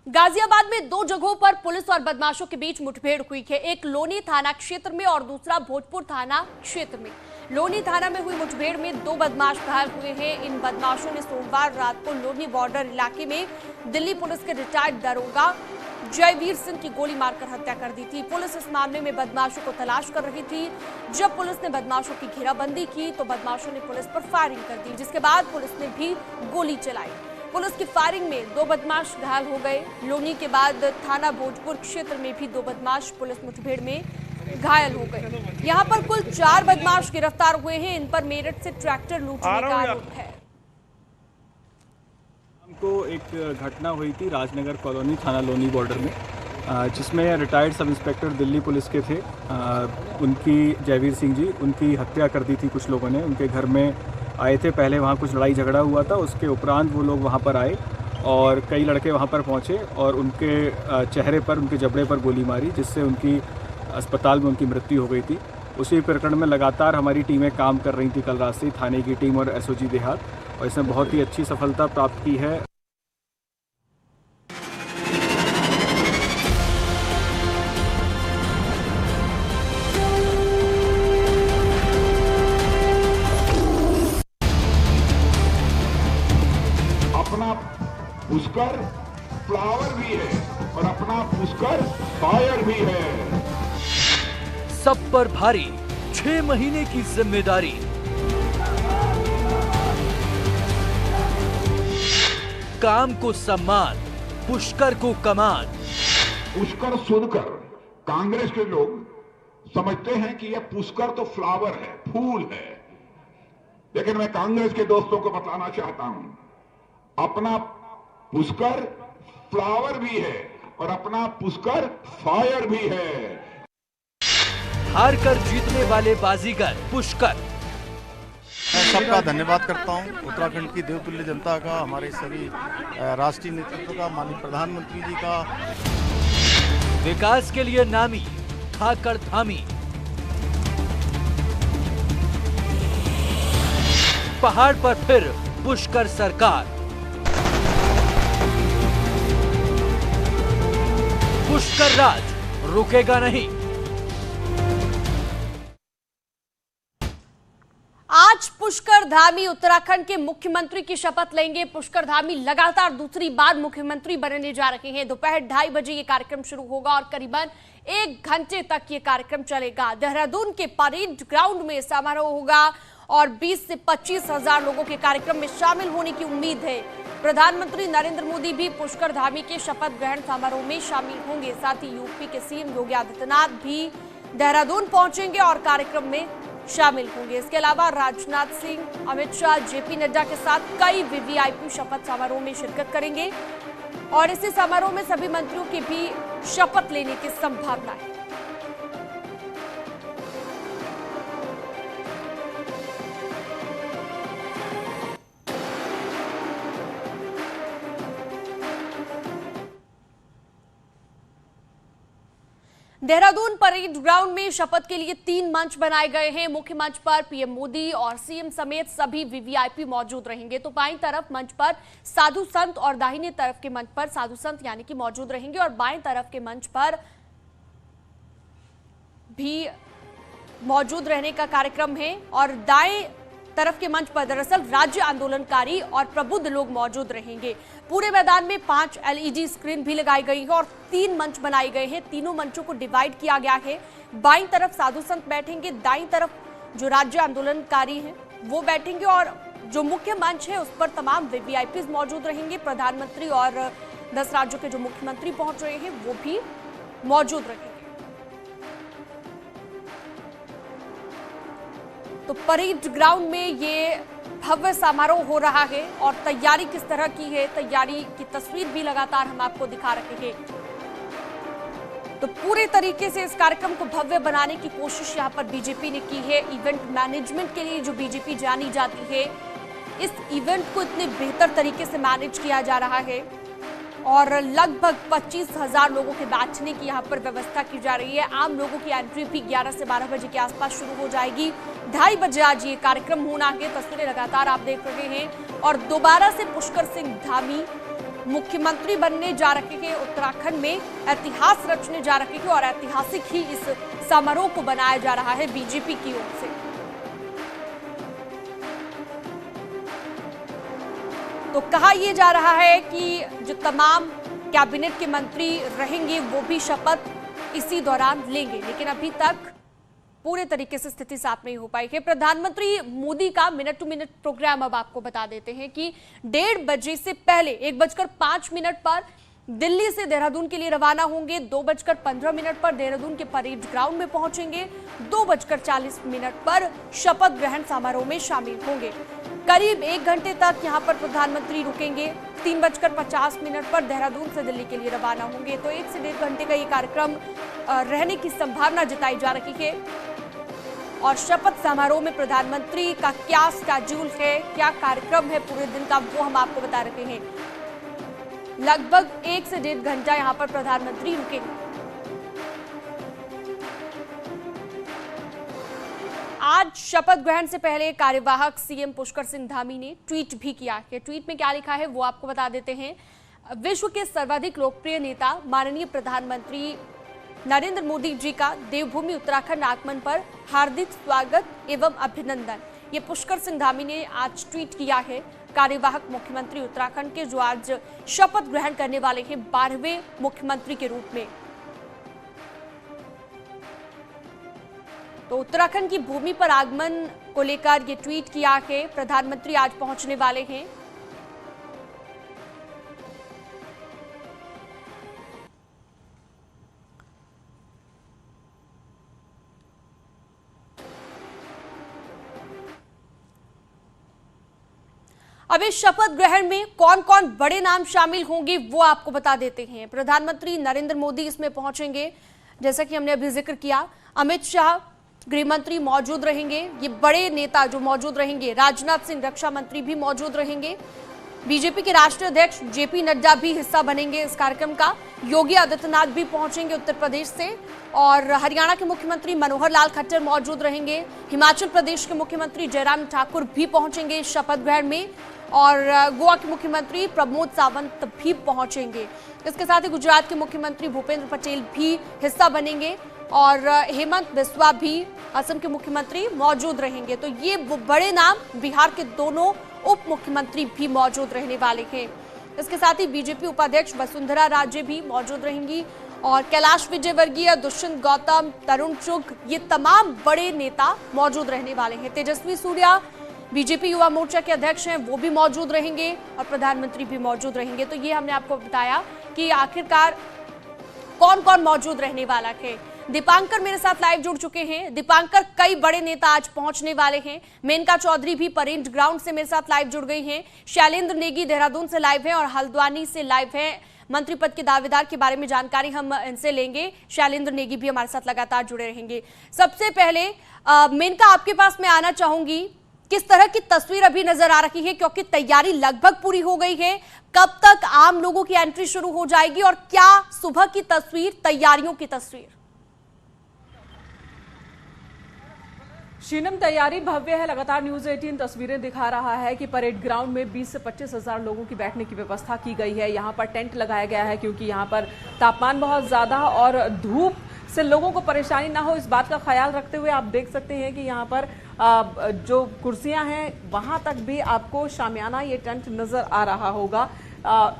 गाजियाबाद में दो जगहों पर पुलिस और बदमाशों के बीच मुठभेड़ हुई है। एक लोनी थाना क्षेत्र में और दूसरा भोजपुर थाना क्षेत्र में। लोनी थाना में हुई मुठभेड़ में दो बदमाश घायल हुए हैं। इन बदमाशों ने सोमवार रात को लोनी बॉर्डर इलाके में दिल्ली पुलिस के रिटायर्ड दरोगा जयवीर सिंह की गोली मारकर हत्या कर दी थी। पुलिस इस मामले में बदमाशों को तलाश कर रही थी। जब पुलिस ने बदमाशों की घेराबंदी की तो बदमाशों ने पुलिस पर फायरिंग कर दी, जिसके बाद पुलिस ने भी गोली चलाई। पुलिस की फायरिंग में दो बदमाश घायल हो गए। लोनी के बाद थाना भोजपुर क्षेत्र में भी दो बदमाश पुलिस मुठभेड़ में घायल हो गए। यहाँ पर कुल 4 बदमाश गिरफ्तार हुए हैं। इन पर मेरठ से ट्रैक्टर लूटने का आरोप है। हमको एक घटना हुई थी राजनगर कॉलोनी थाना लोनी बॉर्डर में, जिसमें retired sub inspector Delhi police के थे। उनकी जयवीर सिंह जी, उनकी हत्या कर दी थी कुछ लोगों ने। उनके घर में आए थे, पहले वहाँ कुछ लड़ाई झगड़ा हुआ था। उसके उपरांत वो लोग वहाँ पर आए और कई लड़के वहाँ पर पहुँचे और उनके चेहरे पर, उनके जबड़े पर गोली मारी, जिससे उनकी अस्पताल में उनकी मृत्यु हो गई थी। उसी प्रकरण में लगातार हमारी टीमें काम कर रही थी कल रात से, थाने की टीम और एसओजी देहात, और इसमें बहुत ही अच्छी सफलता प्राप्त की है। अपना पुष्कर फ्लावर भी है और अपना पुष्कर फायर भी है। सब पर भारी 6 महीने की जिम्मेदारी। काम को सम्मान, पुष्कर को कमान। पुष्कर सुनकर कांग्रेस के लोग समझते हैं कि यह पुष्कर तो फ्लावर है, फूल है, लेकिन मैं कांग्रेस के दोस्तों को बताना चाहता हूं, अपना पुष्कर फ्लावर भी है और अपना पुष्कर फायर भी है। हार कर जीतने वाले बाजीगर पुष्कर। मैं सबका धन्यवाद करता हूं, उत्तराखंड की देवतुल्य जनता का, हमारे सभी राष्ट्रीय नेतृत्व का, माननीय प्रधानमंत्री जी का। विकास के लिए नामी, खाकर थामी। पहाड़ पर फिर पुष्कर सरकार। पुष्कर राज रुकेगा नहीं। आज पुष्कर धामी उत्तराखंड के मुख्यमंत्री की शपथ लेंगे। पुष्कर धामी लगातार दूसरी बार मुख्यमंत्री बनने जा रहे हैं। दोपहर 2:30 बजे ये कार्यक्रम शुरू होगा और करीबन 1 घंटे तक ये कार्यक्रम चलेगा। देहरादून के परेड ग्राउंड में समारोह होगा और 20 से 25 हजार लोगों के कार्यक्रम में शामिल होने की उम्मीद है। प्रधानमंत्री नरेंद्र मोदी भी पुष्कर धामी के शपथ ग्रहण समारोह में शामिल होंगे। साथ ही यूपी के सीएम योगी आदित्यनाथ भी देहरादून पहुंचेंगे और कार्यक्रम में शामिल होंगे। इसके अलावा राजनाथ सिंह, अमित शाह, जेपी नड्डा के साथ कई वीवीआईपी शपथ समारोह में शिरकत करेंगे और इसी समारोह में सभी मंत्रियों की भी शपथ लेने की संभावना है। देहरादून परेड ग्राउंड में शपथ के लिए 3 मंच बनाए गए हैं। मुख्य मंच पर पीएम मोदी और सीएम समेत सभी वीवीआईपी मौजूद रहेंगे। तो बाईं तरफ मंच पर साधु संत और दाहिने तरफ के मंच पर साधु संत यानी कि मौजूद रहेंगे और बाएं तरफ के मंच पर भी मौजूद रहने का कार्यक्रम है। और दाएं तरफ के मंच पर दरअसल राज्य आंदोलनकारी और प्रबुद्ध लोग मौजूद रहेंगे। पूरे मैदान में 5 एलईडी स्क्रीन भी लगाई गई है और 3 मंच बनाए गए हैं। तीनों मंचों को डिवाइड किया गया है। बाईं तरफ साधु संत बैठेंगे, दाईं तरफ जो राज्य आंदोलनकारी हैं वो बैठेंगे और जो मुख्य मंच है उस पर तमाम वीवीआईपी मौजूद रहेंगे। प्रधानमंत्री और 10 राज्यों के जो मुख्यमंत्री पहुंच रहे हैं वो भी मौजूद रहेंगे। तो परेड ग्राउंड में ये भव्य समारोह हो रहा है और तैयारी किस तरह की है, तैयारी की तस्वीर भी लगातार हम आपको दिखा रहे हैं। तो पूरे तरीके से इस कार्यक्रम को भव्य बनाने की कोशिश यहां पर बीजेपी ने की है। इवेंट मैनेजमेंट के लिए जो बीजेपी जानी जाती है, इस इवेंट को इतने बेहतर तरीके से मैनेज किया जा रहा है और लगभग 25,000 लोगों के बैठने की यहाँ पर व्यवस्था की जा रही है। आम लोगों की एंट्री भी 11 से 12 बजे के आसपास शुरू हो जाएगी। 2:30 बजे आज ये कार्यक्रम होना है। तस्वीरें लगातार आप देख रहे हैं और दोबारा से पुष्कर सिंह धामी मुख्यमंत्री बनने जा रहे हैं, उत्तराखंड में इतिहास रचने जा रहे हैं और ऐतिहासिक ही इस समारोह को बनाया जा रहा है बीजेपी की ओर से। तो कहा यह जा रहा है कि जो तमाम कैबिनेट के मंत्री रहेंगे वो भी शपथ इसी दौरान लेंगे, लेकिन अभी तक पूरे तरीके से स्थिति साफ नहीं हो पाई है। प्रधानमंत्री मोदी का मिनट टू मिनट प्रोग्राम अब आपको बता देते हैं कि 1:30 बजे से पहले 1:05 पर दिल्ली से देहरादून के लिए रवाना होंगे, 2:15 पर देहरादून के परेड ग्राउंड में पहुंचेंगे, 2:40 पर शपथ ग्रहण समारोह में शामिल होंगे। करीब 1 घंटे तक यहां पर प्रधानमंत्री रुकेंगे, 3:50 पर देहरादून से दिल्ली के लिए रवाना होंगे। तो 1 से 1.5 घंटे का ये कार्यक्रम रहने की संभावना जताई जा रही है। और शपथ समारोह में प्रधानमंत्री का क्या स्केड्यूल है, क्या कार्यक्रम है पूरे दिन का, वो हम आपको बता रहे हैं। लगभग 1 से 1.5 घंटा यहां पर प्रधानमंत्री रुकेंगे। आज शपथ ग्रहण से पहले कार्यवाहक सीएम पुष्कर सिंह धामी ने ट्वीट भी किया है। ट्वीट में क्या लिखा है वो आपको बता देते हैं। विश्व के सर्वाधिक लोकप्रिय नेता माननीय प्रधानमंत्री नरेंद्र मोदी जी का देवभूमि उत्तराखंड आगमन पर हार्दिक स्वागत एवं अभिनंदन। ये पुष्कर सिंह धामी ने आज ट्वीट किया है। कार्यवाहक मुख्यमंत्री उत्तराखंड के जो आज शपथ ग्रहण करने वाले हैं 12वें मुख्यमंत्री के रूप में। तो उत्तराखंड की भूमि पर आगमन को लेकर ये ट्वीट किया है। प्रधानमंत्री आज पहुंचने वाले हैं। अब इस शपथ ग्रहण में कौन कौन बड़े नाम शामिल होंगे वो आपको बता देते हैं। प्रधानमंत्री नरेंद्र मोदी इसमें पहुंचेंगे, जैसा कि हमने अभी जिक्र किया। अमित शाह गृह मंत्री मौजूद रहेंगे। ये बड़े नेता जो मौजूद रहेंगे, राजनाथ सिंह रक्षा मंत्री भी मौजूद रहेंगे। बीजेपी के राष्ट्रीय अध्यक्ष जेपी नड्डा भी हिस्सा बनेंगे इस कार्यक्रम का। योगी आदित्यनाथ भी पहुंचेंगे उत्तर प्रदेश से, और हरियाणा के मुख्यमंत्री मनोहर लाल खट्टर मौजूद रहेंगे। हिमाचल प्रदेश के मुख्यमंत्री जयराम ठाकुर भी पहुंचेंगे इस शपथ ग्रहण में, और गोवा के मुख्यमंत्री प्रमोद सावंत भी पहुंचेंगे। इसके साथ ही गुजरात के मुख्यमंत्री भूपेंद्र पटेल भी हिस्सा बनेंगे, और हेमंत बिस्वा भी असम के मुख्यमंत्री मौजूद रहेंगे। तो ये वो बड़े नाम, बिहार के दोनों उप मुख्यमंत्री भी मौजूद रहने वाले हैं। इसके साथ ही बीजेपी उपाध्यक्ष वसुंधरा राजे भी मौजूद रहेंगी, और कैलाश विजयवर्गीय, दुष्यंत गौतम, तरुण चुग, ये तमाम बड़े नेता मौजूद रहने वाले हैं। तेजस्वी सूर्या बीजेपी युवा मोर्चा के अध्यक्ष हैं, वो भी मौजूद रहेंगे, और प्रधानमंत्री भी मौजूद रहेंगे। तो ये हमने आपको बताया कि आखिरकार कौन कौन मौजूद रहने वाला है। दीपांकर मेरे साथ लाइव जुड़ चुके हैं। दीपांकर, कई बड़े नेता आज पहुंचने वाले हैं। मेनका चौधरी भी परेड ग्राउंड से मेरे साथ लाइव जुड़ गई हैं। शैलेंद्र नेगी देहरादून से लाइव हैं, और हल्द्वानी से लाइव हैं। मंत्री पद के दावेदार के बारे में जानकारी हम इनसे लेंगे। शैलेंद्र नेगी भी हमारे साथ लगातार जुड़े रहेंगे। सबसे पहले मेनका, आपके पास मैं आना चाहूंगी, किस तरह की तस्वीर अभी नजर आ रही है, क्योंकि तैयारी लगभग पूरी हो गई है। कब तक आम लोगों की एंट्री शुरू हो जाएगी, और क्या सुबह की तस्वीर, तैयारियों की तस्वीर? शीनम, तैयारी भव्य है। लगातार न्यूज 18 तस्वीरें दिखा रहा है कि परेड ग्राउंड में 20 से 25 हजार लोगों की बैठने की व्यवस्था की गई है। यहाँ पर टेंट लगाया गया है, क्योंकि यहाँ पर तापमान बहुत ज्यादा और धूप से लोगों को परेशानी ना हो, इस बात का ख्याल रखते हुए आप देख सकते हैं कि यहाँ पर जो कुर्सियां हैं वहां तक भी आपको शामियाना ये टेंट नजर आ रहा होगा,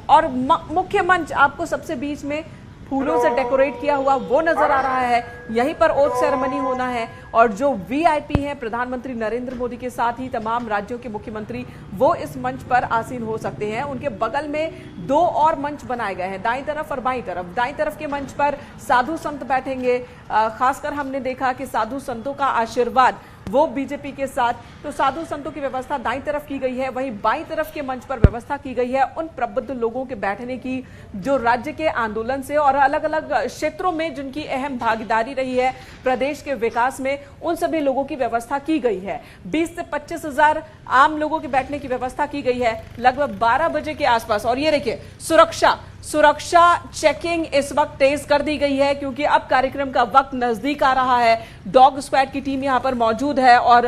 और मुख्य मंच आपको सबसे बीच में फूलों से डेकोरेट किया हुआ वो नजर आ रहा है। यहीं पर ओथ सेरेमनी होना है, और जो वीआईपी हैं प्रधानमंत्री नरेंद्र मोदी के साथ ही तमाम राज्यों के मुख्यमंत्री, वो इस मंच पर आसीन हो सकते हैं। उनके बगल में 2 और मंच बनाए गए हैं, दाईं तरफ और बाईं तरफ। दाईं तरफ के मंच पर साधु संत बैठेंगे। खासकर हमने देखा कि साधु संतों का आशीर्वाद वो बीजेपी के साथ, तो साधु संतों की व्यवस्था दाईं तरफ की गई है। वहीं बाईं तरफ के मंच पर व्यवस्था की गई है उन प्रबुद्ध लोगों के बैठने की जो राज्य के आंदोलन से और अलग अलग क्षेत्रों में जिनकी अहम भागीदारी रही है प्रदेश के विकास में, उन सभी लोगों की व्यवस्था की गई है। 20 से 25 हजार आम लोगों के बैठने की व्यवस्था की गई है लगभग 12 बजे के आसपास। और ये देखिए, सुरक्षा सुरक्षा चेकिंग इस वक्त तेज कर दी गई है क्योंकि अब कार्यक्रम का वक्त नजदीक आ रहा है। डॉग स्क्वाड की टीम यहां पर मौजूद है और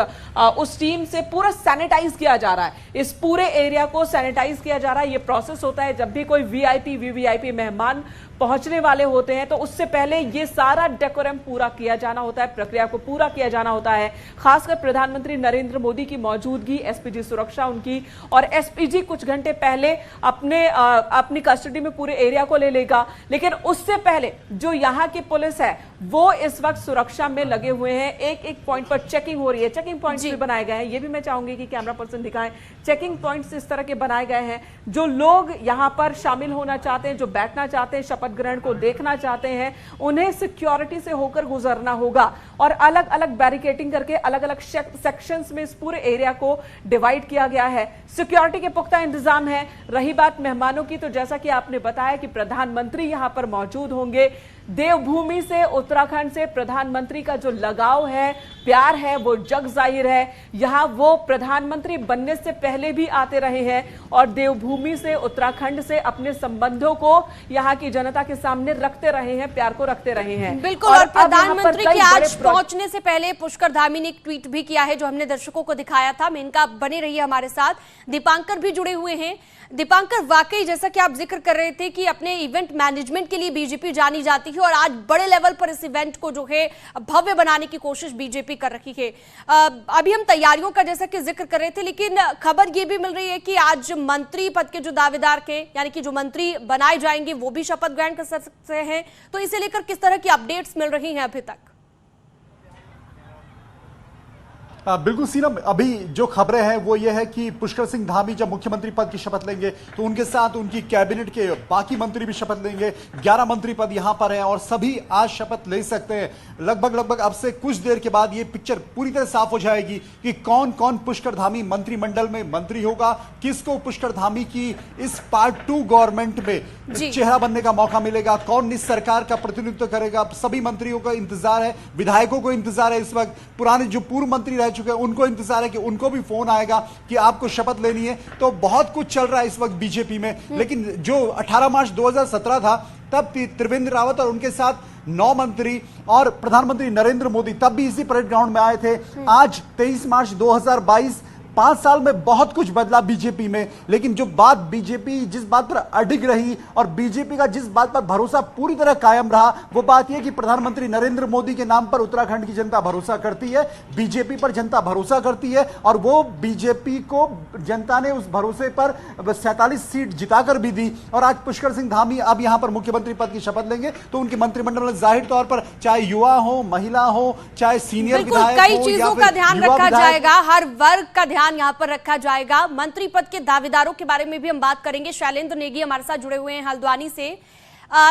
उस टीम से पूरा सैनिटाइज किया जा रहा है। इस पूरे एरिया को सैनिटाइज किया जा रहा है। ये प्रोसेस होता है जब भी कोई वीआईपी वीवीआईपी मेहमान पहुंचने वाले होते हैं तो उससे पहले ये सारा डेकोरम पूरा किया जाना होता है, प्रक्रिया को पूरा किया जाना होता है। खासकर प्रधानमंत्री नरेंद्र मोदी की मौजूदगी, एसपीजी सुरक्षा उनकी, और एसपीजी कुछ घंटे पहले अपनी कस्टडी में पूरे एरिया को ले लेगा। लेकिन उससे पहले जो यहाँ की पुलिस है वो इस वक्त सुरक्षा में लगे हुए हैं। एक एक पॉइंट पर चेकिंग हो रही है। चेकिंग पॉइंट्स भी बनाए गए हैं। ये भी मैं चाहूंगी कि कैमरा पर्सन दिखाएं। चेकिंग पॉइंट्स इस तरह के बनाए गए हैं। जो लोग यहाँ पर शामिल होना चाहते हैं, जो बैठना चाहते हैं, शपथ ग्रहण को देखना चाहते हैं, उन्हें सिक्योरिटी से होकर गुजरना होगा और अलग अलग बैरिकेडिंग करके अलग अलग सेक्शंस में इस पूरे एरिया को डिवाइड किया गया है। सिक्योरिटी के पुख्ता इंतजाम है। रही बात मेहमानों की, तो जैसा कि आपने बताया कि प्रधानमंत्री यहां पर मौजूद होंगे। देवभूमि से, उत्तराखंड से प्रधानमंत्री का जो लगाव है, प्यार है, वो जग जाहिर है। यहां वो प्रधानमंत्री बनने से पहले भी आते रहे हैं और देवभूमि से, उत्तराखंड से अपने संबंधों को यहां की जनता के सामने रखते रहे हैं, प्यार को रखते रहे हैं। बिल्कुल। और प्रधानमंत्री के आज पहुंचने से पहले पुष्कर धामी ने एक ट्वीट भी किया है जो हमने दर्शकों को दिखाया था। मेनका बने रहिए हमारे साथ। दीपांकर भी जुड़े हुए हैं। दीपांकर, वाकई जैसा कि आप जिक्र कर रहे थे कि अपने इवेंट मैनेजमेंट के लिए बीजेपी जानी जाती है और आज बड़े लेवल पर इस इवेंट को जो है भव्य बनाने की कोशिश बीजेपी कर रही है। अभी हम तैयारियों का जैसा कि जिक्र कर रहे थे, लेकिन खबर ये भी मिल रही है कि आज मंत्री पद के जो दावेदार थे, यानी कि जो मंत्री बनाए जाएंगे, वो भी शपथ ग्रहण कर सकते हैं। तो इसे लेकर किस तरह की अपडेट्स मिल रही हैं अभी तक? बिल्कुल सीरम, अभी जो खबरें हैं वो ये है कि पुष्कर सिंह धामी जब मुख्यमंत्री पद की शपथ लेंगे तो उनके साथ उनकी कैबिनेट के बाकी मंत्री भी शपथ लेंगे। 11 मंत्री पद यहां पर हैं और सभी आज शपथ ले सकते हैं। लगभग अब से कुछ देर के बाद ये पिक्चर पूरी तरह साफ हो जाएगी कि कौन कौन पुष्कर धामी मंत्रिमंडल में मंत्री होगा, किसको पुष्कर धामी की इस पार्ट 2 गवर्नमेंट में चेहरा बनने का मौका मिलेगा, कौन इस सरकार का प्रतिनिधित्व करेगा। सभी मंत्रियों का इंतजार है, विधायकों को इंतजार है। इस वक्त पुराने जो पूर्व मंत्री रह चुके हैं उनको इंतजार है कि उनको भी फोन आएगा कि आपको शपथ लेनी है। तो बहुत कुछ चल रहा है इस वक्त बीजेपी में। लेकिन जो 18 मार्च 2017 था तब त्रिवेंद्र रावत और उनके साथ 9 मंत्री और प्रधानमंत्री नरेंद्र मोदी तब भी इसी परेड ग्राउंड में आए थे। आज 23 मार्च 2022, 5 साल में बहुत कुछ बदला बीजेपी में। लेकिन जो बात बीजेपी जिस बात पर अडिग रही और बीजेपी का जिस बात पर भरोसा पूरी तरह कायम रहा, वो बात यह कि प्रधानमंत्री नरेंद्र मोदी के नाम पर उत्तराखंड की जनता भरोसा करती है, बीजेपी पर जनता भरोसा करती है और वो बीजेपी को जनता ने उस भरोसे पर 47 सीट जिताकर भी दी। और आज पुष्कर सिंह धामी अब यहां पर मुख्यमंत्री पद की शपथ लेंगे तो उनके मंत्रिमंडल में जाहिर तौर पर चाहे युवा हो, महिला हो, चाहे सीनियर विधायक हो, कई चीजों का ध्यान रखा जाएगा, हर वर्ग का ध्यान यहां पर रखा जाएगा। मंत्री पद के दावेदारों के बारे में भी हम बात करेंगे। शैलेंद्र नेगी हमारे साथ जुड़े हुए हैं हल्द्वानी से।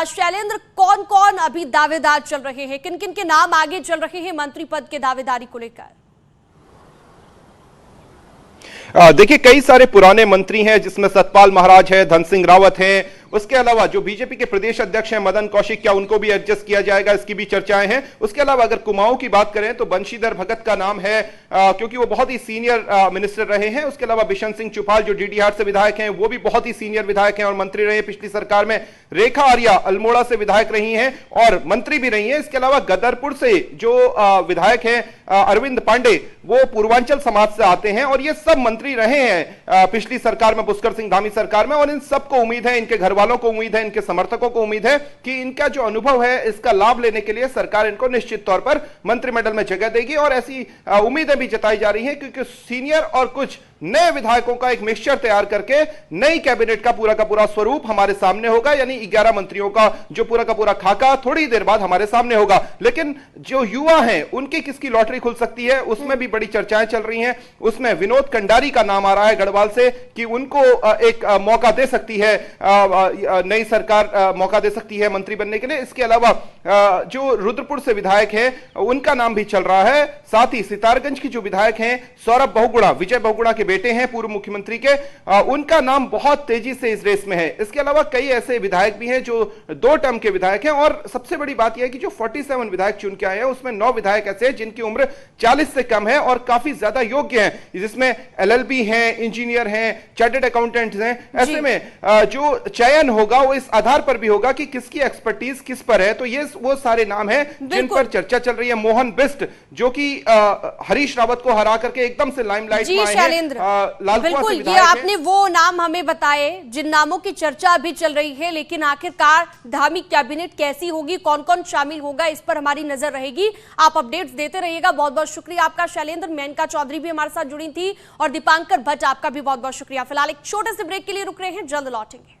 शैलेंद्र, कौन कौन अभी दावेदार चल रहे हैं, किन किन के नाम आगे चल रहे हैं मंत्री पद के दावेदारी को लेकर? देखिए, कई सारे पुराने मंत्री हैं जिसमें सतपाल महाराज है, धन सिंह रावत हैं। उसके अलावा जो बीजेपी के प्रदेश अध्यक्ष हैं मदन कौशिक, क्या उनको भी एडजस्ट किया जाएगा, इसकी भी चर्चाएं हैं। उसके अलावा अगर कुमाऊं की बात करें तो बंशीधर भगत का नाम है क्योंकि वो बहुत ही सीनियर मिनिस्टर रहे हैं। उसके अलावा बिशन सिंह चुफाल जो डीडीहाट से विधायक हैं, वो भी बहुत ही सीनियर विधायक हैं और मंत्री रहे पिछली सरकार में। रेखा आर्या अल्मोड़ा से विधायक रही हैं और मंत्री भी रही हैं। इसके अलावा गदरपुर से जो विधायक हैं अरविंद पांडे, वो पूर्वांचल समाज से आते हैं और ये सब मंत्री रहे हैं पिछली सरकार में, पुष्कर सिंह धामी सरकार में। और इन सबको उम्मीद है, इनके घर वालों को उम्मीद है, इनके समर्थकों को उम्मीद है कि इनका जो अनुभव है इसका लाभ लेने के लिए सरकार इनको निश्चित तौर पर मंत्रिमंडल में जगह देगी। और ऐसी उम्मीदें भी जताई जा रही हैं क्योंकि सीनियर और कुछ नए विधायकों का एक मिक्सचर तैयार करके नई कैबिनेट का पूरा स्वरूप हमारे सामने होगा। यानी 11 मंत्रियों का जो पूरा का पूरा खाका थोड़ी देर बाद हमारे सामने होगा। लेकिन जो युवा हैं उनकी किसकी लॉटरी खुल सकती है, उसमें भी बड़ी चर्चाएं चल रही हैं। उसमें विनोद कंडारी का नाम आ रहा है गढ़वाल से कि उनको एक मौका दे सकती है, नई सरकार मौका दे सकती है मंत्री बनने के लिए। इसके अलावा जो रुद्रपुर से विधायक हैं उनका नाम भी चल रहा है। साथ ही सितारगंज की जो विधायक हैं सौरभ बहुगुणा, विजय बहुगुणा के बेटे हैं पूर्व मुख्यमंत्री के, उनका नाम बहुत तेजी से इस रेस में है। इसके अलावा कई ऐसे विधायक भी हैं जो 2 टर्म के विधायक हैं, और सबसे बड़ी बात यह है कि जो 47 विधायक चुन के आए हैं उसमें 9 विधायक ऐसे हैं जिनकी उम्र 40 से कम है और काफी ज्यादा योग्य हैं, जिसमें LLB हैं, इंजीनियर हैं, चार्टर्ड अकाउंटेंट्स हैं। ऐसे में जो चयन होगा वो इस आधार पर भी होगा कि किसकी एक्सपर्टीज किस पर है। तो ये वो सारे नाम हैं जिन पर चर्चा चल रही है। मोहन बिष्ट जो कि हरीश रावत को हरा करके एकदम से लाइमलाइट में आए हैं। बिल्कुल, ये आपने वो नाम हमें बताए जिन नामों की चर्चा अभी चल रही है, लेकिन आखिरकार धामी कैबिनेट कैसी होगी, कौन कौन शामिल होगा, इस पर हमारी नजर रहेगी। आप अपडेट्स देते रहिएगा। बहुत बहुत शुक्रिया आपका शैलेंद्र। मेनका चौधरी भी हमारे साथ जुड़ी थी और दीपांकर भट्ट, आपका भी बहुत बहुत शुक्रिया। फिलहाल एक छोटे से ब्रेक के लिए रुक रहे हैं, जल्द लौटेंगे।